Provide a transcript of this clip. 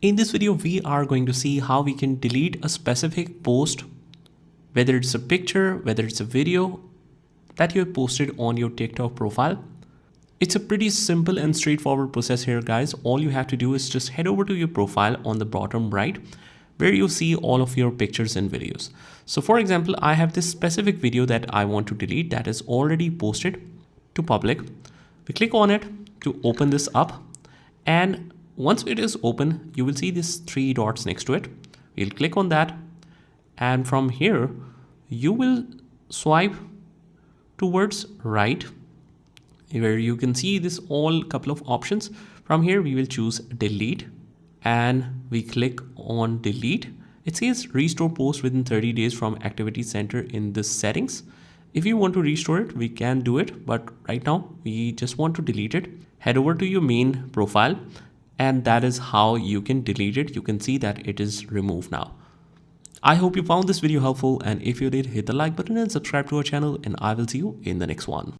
In this video, we are going to see how we can delete a specific post, whether it's a picture, whether it's a video that you have posted on your TikTok profile. It's a pretty simple and straightforward process here, guys. All you have to do is just head over to your profile on the bottom right, where you see all of your pictures and videos. So for example, I have this specific video that I want to delete that is already posted to public. We click on it to open this up, and once it is open, you will see these three dots next to it. We'll click on that, and from here you will swipe towards right, where you can see this all couple of options. From here we will choose delete, and we click on delete. It says restore post within 30 days from activity center in the settings. If you want to restore it, we can do it, but right now we just want to delete it. Head over to your main profile, and that is how you can delete it. You can see that it is removed now. I hope you found this video helpful, and if you did, hit the like button and subscribe to our channel, and I will see you in the next one.